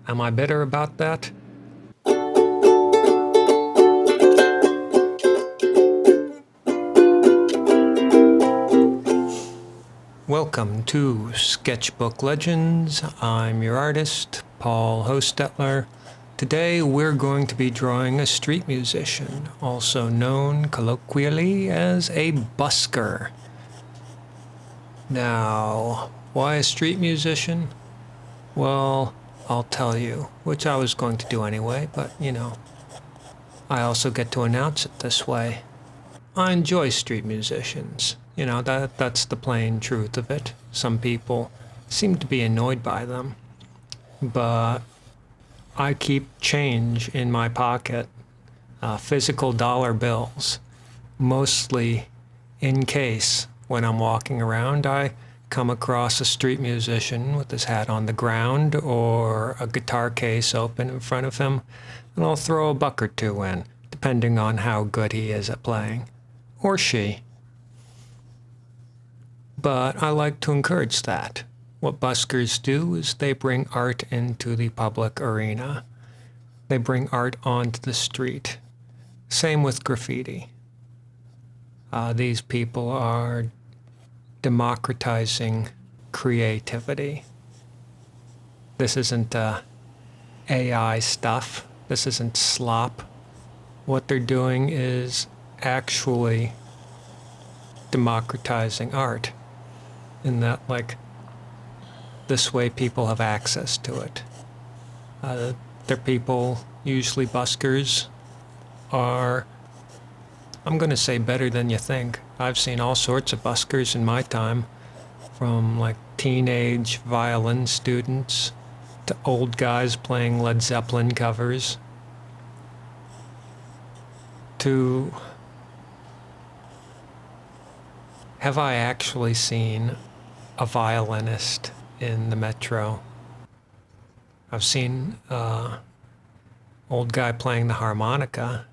Am I bitter about that? Welcome to Sketchbook Legends. I'm your artist, Paul Hostetler. Today we're going to be drawing a street musician, also known colloquially as a busker. Now, why a street musician? Well, I'll tell you, which I was going to do anyway, but I also get to announce it this way. I enjoy street musicians. That's the plain truth of it. Some people seem to be annoyed by them, but I keep change in my pocket, physical dollar bills, mostly in case when I'm walking around I come across a street musician with his hat on the ground or a guitar case open in front of him, and I'll throw a buck or two in, depending on how good he is at playing. Or she. But I like to encourage that. What buskers do is they bring art into the public arena. They bring art onto the street. Same with graffiti. These people are democratizing creativity. This isn't AI stuff. This isn't slop. What they're doing is actually democratizing art in that, this way people have access to it. They're people, usually buskers, are, I'm going to say, better than you think. I've seen all sorts of buskers in my time, from teenage violin students to old guys playing Led Zeppelin covers to have I actually seen a violinist in the metro? I've seen an old guy playing the harmonica.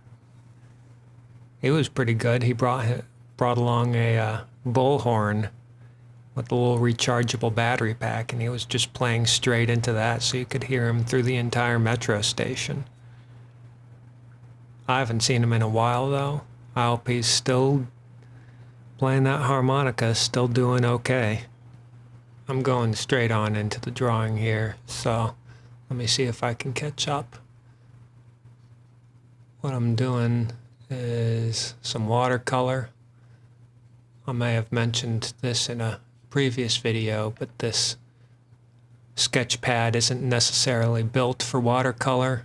He was pretty good. He brought along a bullhorn with a little rechargeable battery pack, and he was just playing straight into that, so you could hear him through the entire metro station. I haven't seen him in a while, though. I hope he's still playing that harmonica, still doing okay. I'm going straight on into the drawing here, so let me see if I can catch up. What I'm doing is some watercolor. I may have mentioned this in a previous video, but this sketch pad isn't necessarily built for watercolor.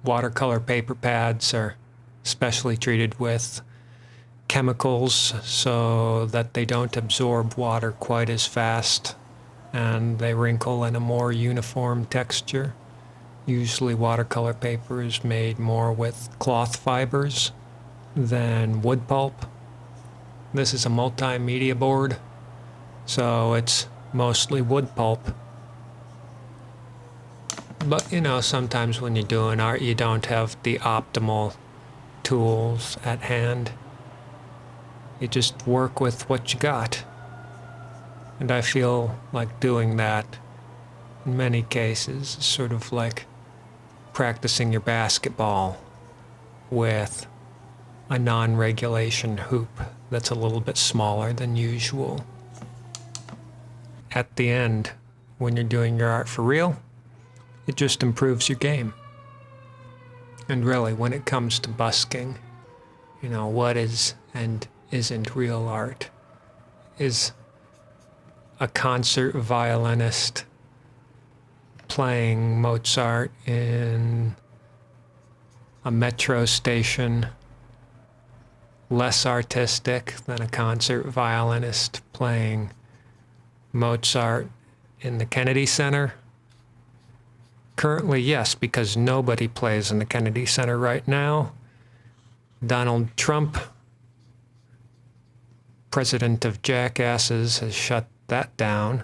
Watercolor paper pads are specially treated with chemicals so that they don't absorb water quite as fast, and they wrinkle in a more uniform texture. Usually watercolor paper is made more with cloth fibers than wood pulp. This is a multimedia board, so it's mostly wood pulp. But sometimes when you're doing art, you don't have the optimal tools at hand. You just work with what you got. And I feel like doing that in many cases is sort of like practicing your basketball with a non-regulation hoop that's a little bit smaller than usual. At the end, when you're doing your art for real, it just improves your game. And really, when it comes to busking, what is and isn't real art is a concert violinist playing Mozart in a metro station less artistic than a concert violinist playing Mozart in the Kennedy Center? Currently, yes, because nobody plays in the Kennedy Center right now. Donald Trump, president of jackasses, has shut that down,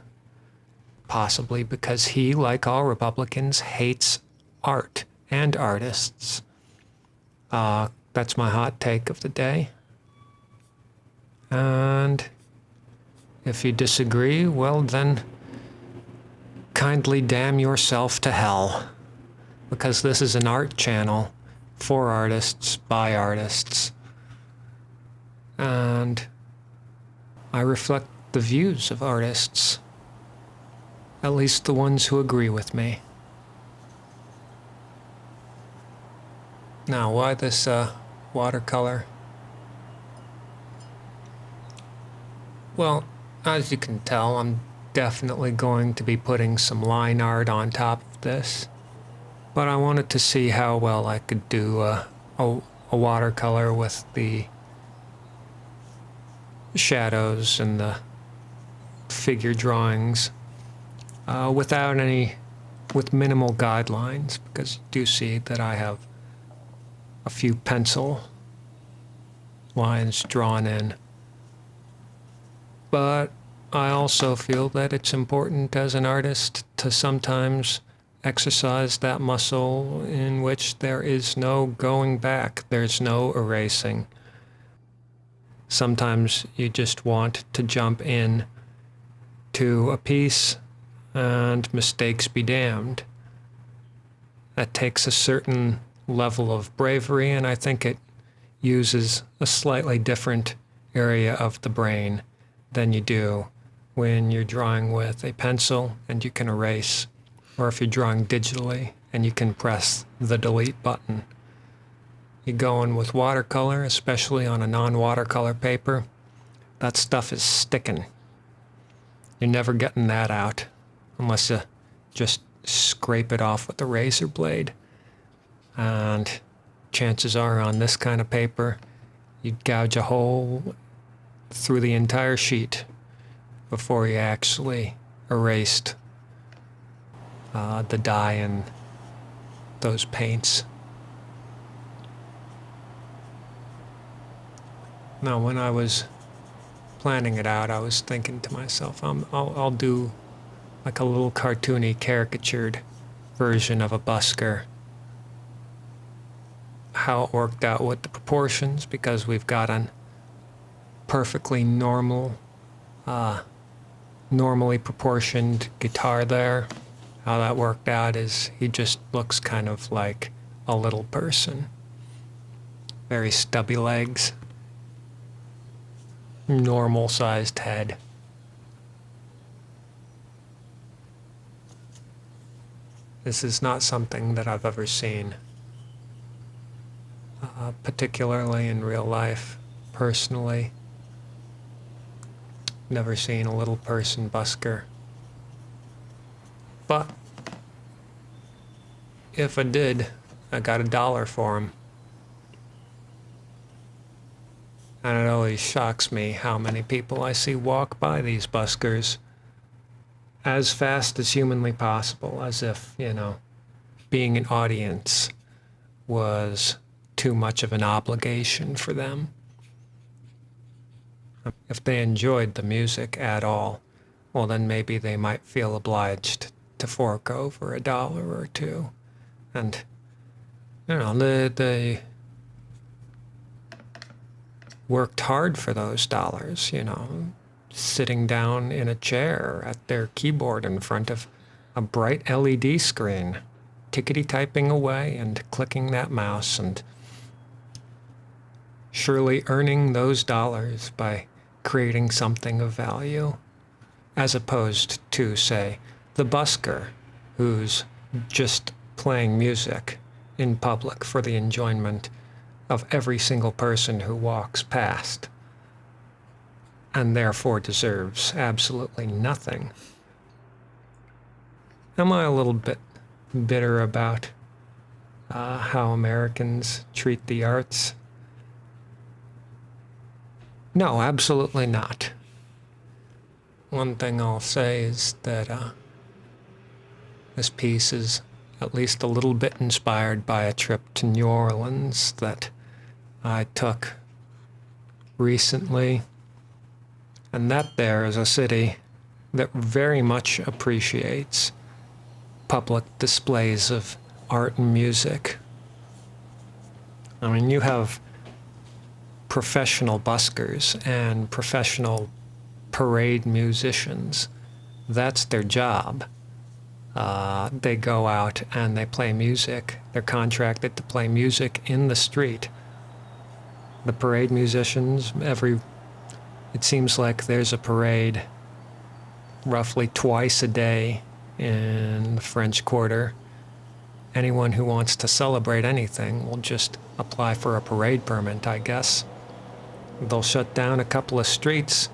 possibly because he, like all Republicans, hates art and artists. That's my hot take of the day. And if you disagree, well then, kindly damn yourself to hell, because this is an art channel for artists, by artists, and I reflect the views of artists, at least the ones who agree with me. Now, why this watercolor? Well, as you can tell, I'm definitely going to be putting some line art on top of this, but I wanted to see how well I could do a watercolor with the shadows and the figure drawings with minimal guidelines, because you do see that I have a few pencil lines drawn in. But I also feel that it's important as an artist to sometimes exercise that muscle in which there is no going back, there's no erasing. Sometimes you just want to jump in to a piece and mistakes be damned. That takes a certain level of bravery, and I think it uses a slightly different area of the brain than you do when you're drawing with a pencil and you can erase, or if you're drawing digitally and you can press the delete button. You go in with watercolor, especially on a non-watercolor paper, that stuff is sticking. You're never getting that out unless you just scrape it off with a razor blade. And chances are on this kind of paper, you'd gouge a hole through the entire sheet before you actually erased the dye in those paints. Now, when I was planning it out, I was thinking to myself, I'll do like a little cartoony, caricatured version of a busker. How it worked out with the proportions, because we've got an perfectly normally proportioned guitar there. How that worked out is he just looks kind of like a little person. Very stubby legs. Normal-sized head. This is not something that I've ever seen, particularly in real life, personally. Never seen a little person busker. But if I did, I got $1 for him. And it always shocks me how many people I see walk by these buskers as fast as humanly possible, as if, being an audience was too much of an obligation for them. If they enjoyed the music at all, well, then maybe they might feel obliged to fork over $1 or $2. And, they worked hard for those dollars, sitting down in a chair at their keyboard in front of a bright LED screen, tickety-typing away and clicking that mouse, and surely earning those dollars by creating something of value, as opposed to, say, the busker, who's just playing music in public for the enjoyment of every single person who walks past, and therefore deserves absolutely nothing. Am I a little bit bitter about how Americans treat the arts? No, absolutely not. One thing I'll say is that this piece is at least a little bit inspired by a trip to New Orleans that I took recently. And that there is a city that very much appreciates public displays of art and music. I mean, you have professional buskers and professional parade musicians. That's their job. They go out and they play music. They're contracted to play music in the street. The parade musicians, it seems like there's a parade roughly twice a day in the French Quarter. Anyone who wants to celebrate anything will just apply for a parade permit, I guess. They'll shut down a couple of streets,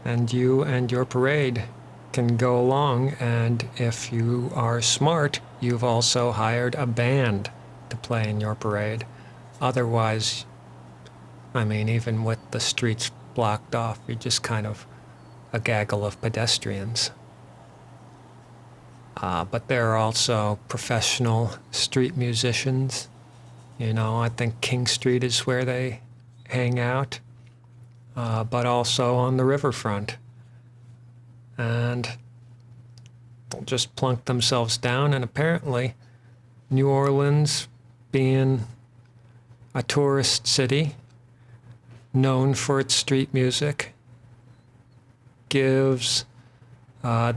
and you and your parade can go along, and if you are smart, you've also hired a band to play in your parade. Otherwise, I mean, even with the streets blocked off, you're just kind of a gaggle of pedestrians. But there are also professional street musicians. You know, I think King Street is where they hang out, but also on the riverfront. And they'll just plunk themselves down, and apparently New Orleans, being a tourist city known for its street music, gives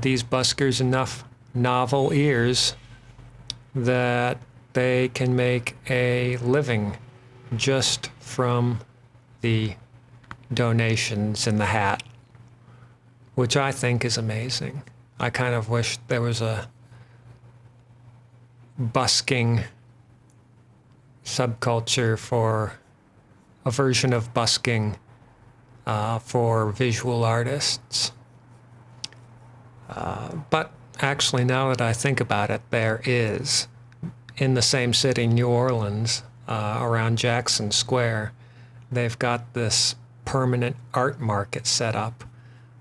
these buskers enough novel ears that they can make a living just from the donations in the hat, which I think is amazing. I kind of wish there was a busking subculture, for a version of busking for visual artists. But actually, now that I think about it, there is, in the same city, New Orleans, around Jackson Square, they've got this permanent art market set up.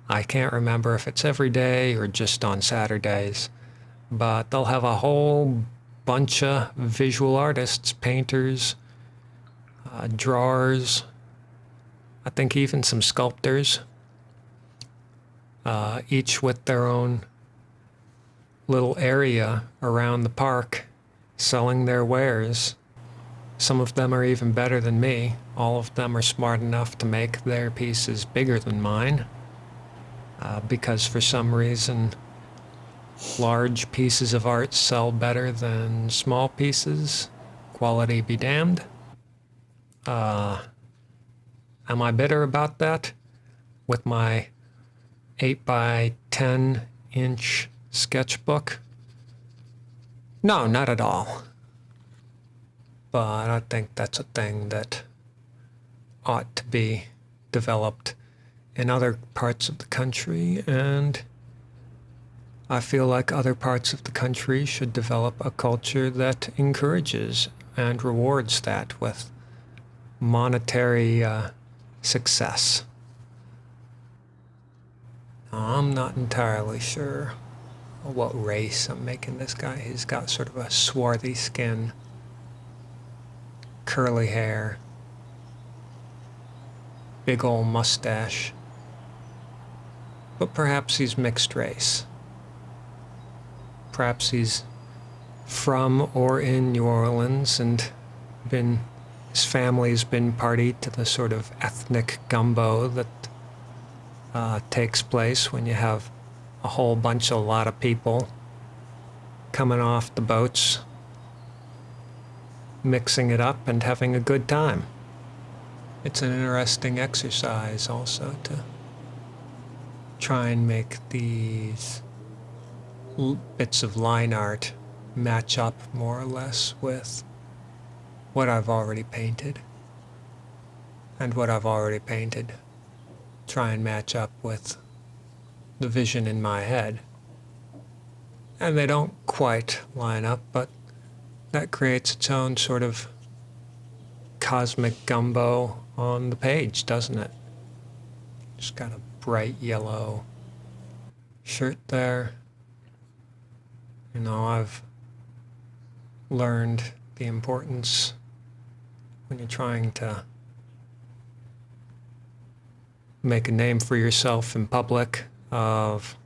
I can't remember if it's every day or just on Saturdays, but they'll have a whole bunch of visual artists, painters, drawers, I think even some sculptors, each with their own little area around the park selling their wares. Some of them are even better than me. All of them are smart enough to make their pieces bigger than mine, because for some reason large pieces of art sell better than small pieces. Quality be damned. Am I bitter about that? With my 8 by 10 inch sketchbook? No, not at all. But I think that's a thing that ought to be developed in other parts of the country, and I feel like other parts of the country should develop a culture that encourages and rewards that with monetary success. I'm not entirely sure what race I'm making this guy. He's got sort of a swarthy skin, curly hair, big old mustache, but perhaps he's mixed race. Perhaps he's from or in New Orleans and his family's been party to the sort of ethnic gumbo that takes place when you have a whole bunch, a lot of people coming off the boats, mixing it up and having a good time. It's an interesting exercise also to try and make these bits of line art match up more or less with what I've already painted, and what I've already painted try and match up with the vision in my head. And they don't quite line up, but that creates its own sort of cosmic gumbo on the page, doesn't it? Just got a bright yellow shirt there. You know, I've learned the importance when you're trying to make a name for yourself in public of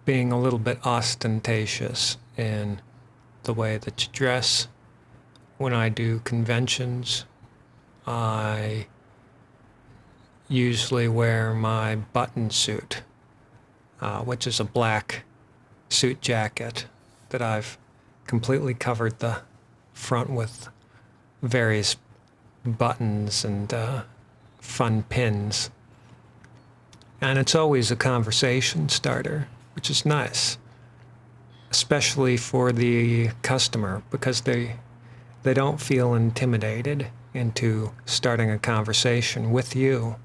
being a little bit ostentatious in the way that you dress. When I do conventions, I usually wear my button suit, which is a black suit jacket that I've completely covered the front with various buttons and fun pins. And it's always a conversation starter, which is nice, especially for the customer, because they don't feel intimidated into starting a conversation with you,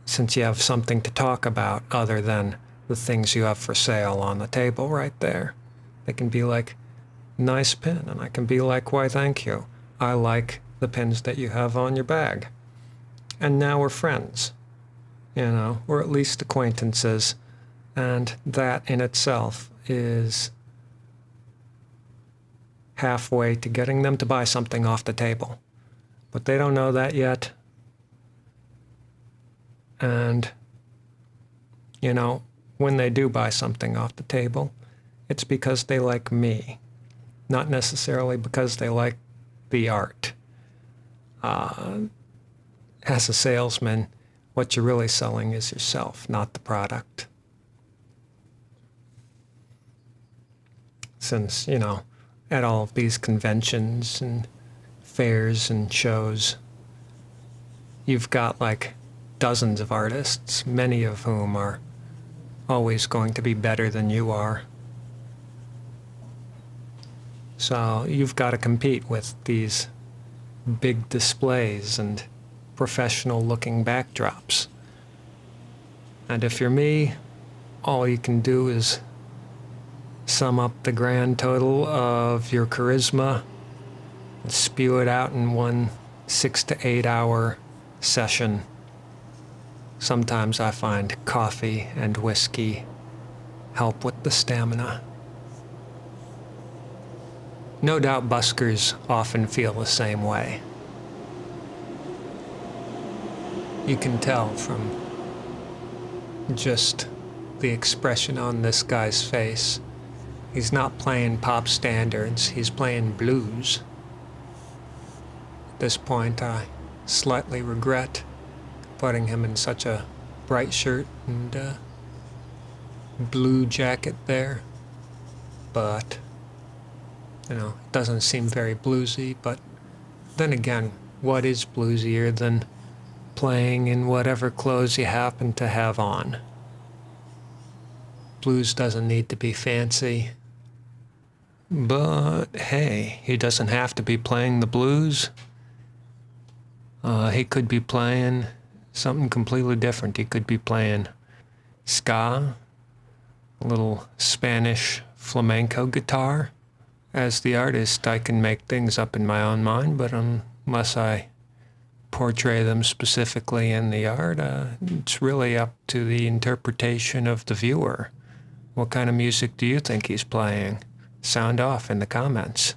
since you have something to talk about other than the things you have for sale on the table right there. They can be like, nice pin, and I can be like, why thank you. I like the pins that you have on your bag. And now we're friends, or at least acquaintances, and that in itself is halfway to getting them to buy something off the table. But they don't know that yet. And, when they do buy something off the table, it's because they like me, not necessarily because they like the art. As a salesman, what you're really selling is yourself, not the product. Since, at all of these conventions and fairs and shows, you've got like dozens of artists, many of whom are always going to be better than you are. So you've got to compete with these big displays and professional looking backdrops. And if you're me, all you can do is sum up the grand total of your charisma and spew it out in one 6 to 8 hour session. Sometimes I find coffee and whiskey help with the stamina. No doubt buskers often feel the same way. You can tell from just the expression on this guy's face. He's not playing pop standards, he's playing blues. At this point, I slightly regret putting him in such a bright shirt and blue jacket there. But, it doesn't seem very bluesy, but then again, what is bluesier than playing in whatever clothes you happen to have on? Blues doesn't need to be fancy. But hey, he doesn't have to be playing the blues. He could be playing something completely different. He could be playing ska, a little Spanish flamenco guitar. As the artist, I can make things up in my own mind, but unless I portray them specifically in the art, it's really up to the interpretation of the viewer. What kind of music do you think he's playing? Sound off in the comments.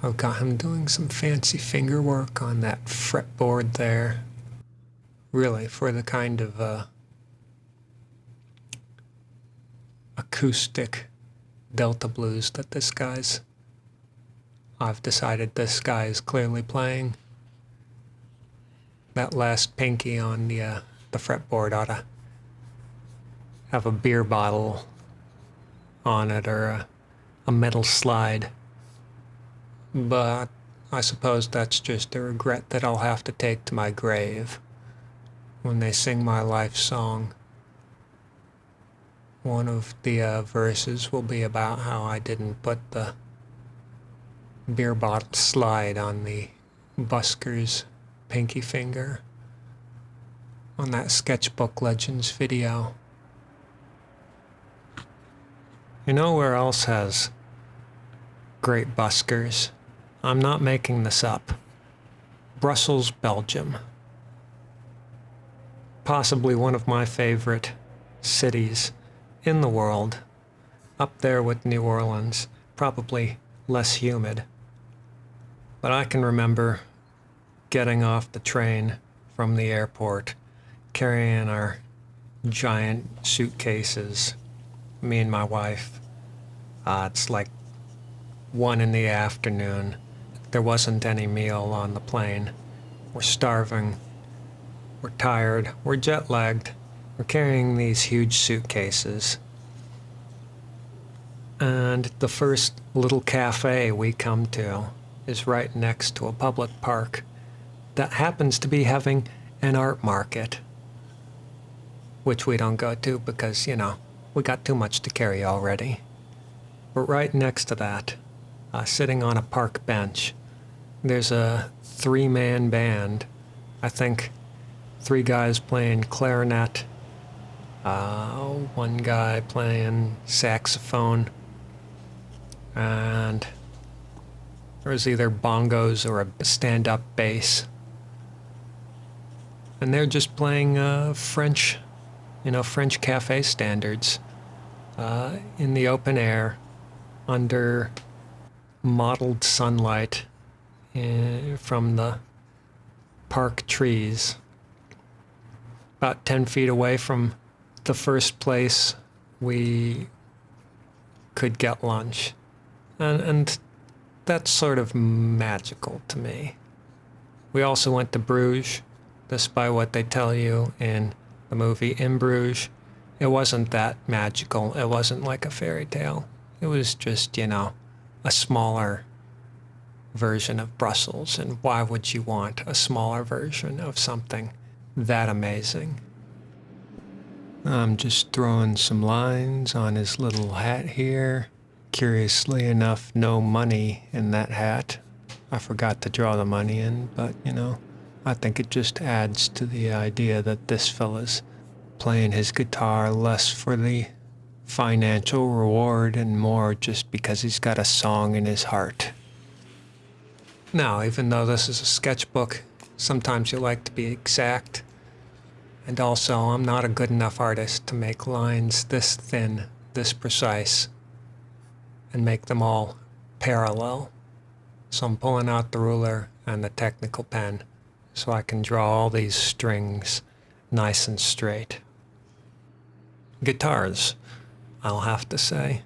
I've got him doing some fancy finger work on that fretboard there. Really, for the kind of acoustic Delta blues that I've decided this guy is clearly playing. That last pinky on the fretboard ought to have a beer bottle on it or a metal slide. But I suppose that's just a regret that I'll have to take to my grave when they sing my life song. One of the verses will be about how I didn't put the beer bottle slide on the Busker's pinky finger on that Sketchbook Legends video. You know where else has great buskers? I'm not making this up. Brussels, Belgium. Possibly one of my favorite cities in the world. Up there with New Orleans. Probably less humid. But I can remember getting off the train from the airport, carrying our giant suitcases, me and my wife. It's like 1 in the afternoon. There wasn't any meal on the plane. We're starving. We're tired. We're jet-lagged. We're carrying these huge suitcases. And the first little cafe we come to is right next to a public park that happens to be having an art market, which we don't go to because, we got too much to carry already. But right next to that, sitting on a park bench, there's a 3-man band. I think 3 guys playing clarinet, 1 guy playing saxophone, and there was either bongos or a stand-up bass. And they're just playing French cafe standards in the open air under mottled sunlight from the park trees. About 10 feet away from the first place we could get lunch. And that's sort of magical to me. We also went to Bruges. Despite what they tell you in the movie In Bruges, it wasn't that magical. It wasn't like a fairy tale. It was just, a smaller version of Brussels. And why would you want a smaller version of something that amazing? I'm just throwing some lines on his little hat here. Curiously enough, no money in that hat. I forgot to draw the money in, but, I think it just adds to the idea that this fella's playing his guitar less for the financial reward and more just because he's got a song in his heart. Now, even though this is a sketchbook, sometimes you like to be exact. And also, I'm not a good enough artist to make lines this thin, this precise, and make them all parallel. So I'm pulling out the ruler and the technical pen so I can draw all these strings nice and straight. Guitars, I'll have to say,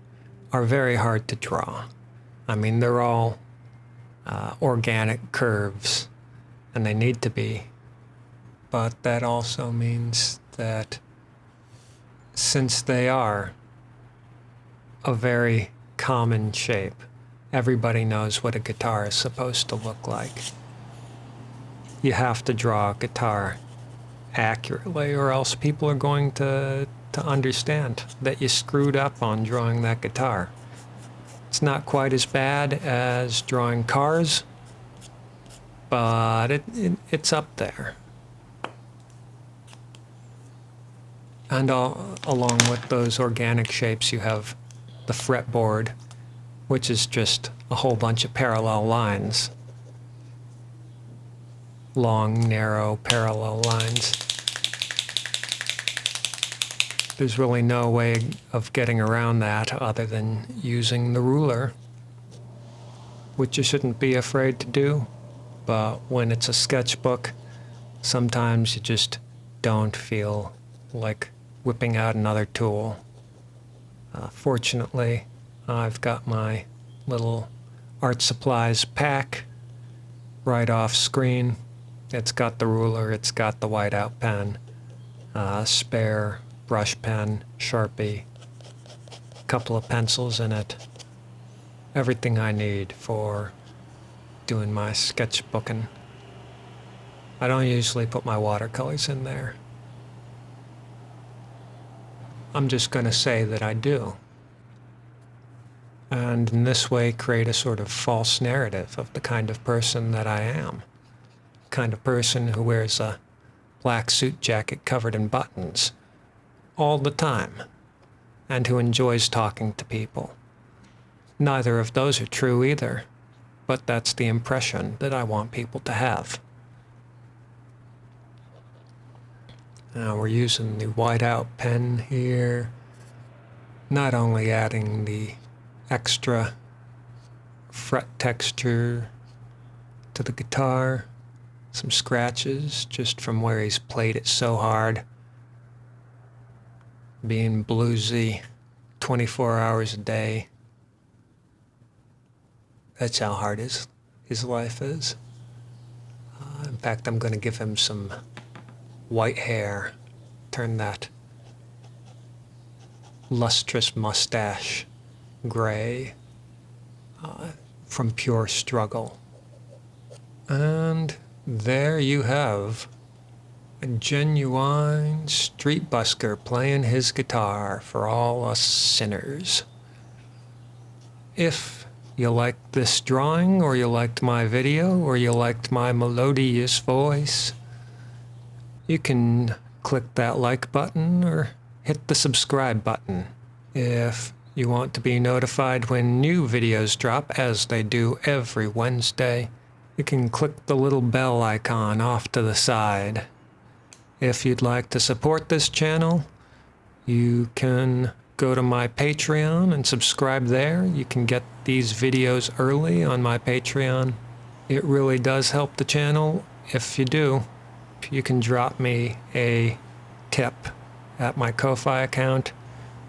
are very hard to draw. I mean, they're all organic curves, and they need to be. But that also means that since they are a very common shape, everybody knows what a guitar is supposed to look like. You have to draw a guitar accurately, or else people are going to understand that you screwed up on drawing that guitar. It's not quite as bad as drawing cars, but it's up there. And along with those organic shapes, you have the fretboard, which is just a whole bunch of parallel lines. Long, narrow, parallel lines. There's really no way of getting around that other than using the ruler, which you shouldn't be afraid to do. But when it's a sketchbook, sometimes you just don't feel like whipping out another tool. Fortunately, I've got my little art supplies pack right off screen. It's got the ruler, it's got the whiteout pen, spare brush pen, Sharpie, a couple of pencils in it. Everything I need for doing my sketchbooking. I don't usually put my watercolors in there. I'm just going to say that I do. And in this way create a sort of false narrative of the kind of person that I am. The kind of person who wears a black suit jacket covered in buttons all the time, and who enjoys talking to people. Neither of those are true either, but that's the impression that I want people to have. Now we're using the whiteout pen here, not only adding the extra fret texture to the guitar, some scratches just from where he's played it so hard, being bluesy 24 hours a day. That's how hard his life is. In fact, I'm going to give him some white hair, turn that lustrous mustache, gray, from pure struggle. And there you have a genuine street busker playing his guitar for all us sinners. If you liked this drawing, or you liked my video, or you liked my melodious voice, you can click that like button or hit the subscribe button. If you want to be notified when new videos drop, as they do every Wednesday, you can click the little bell icon off to the side. If you'd like to support this channel, you can go to my Patreon and subscribe there. You can get these videos early on my Patreon. It really does help the channel if you do. You can drop me a tip at my Ko-Fi account,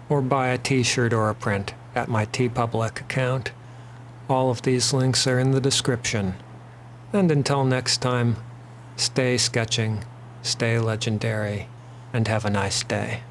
or buy a t-shirt or a print at my TeePublic account. All of these links are in the description. And until next time, stay sketching, stay legendary, and have a nice day.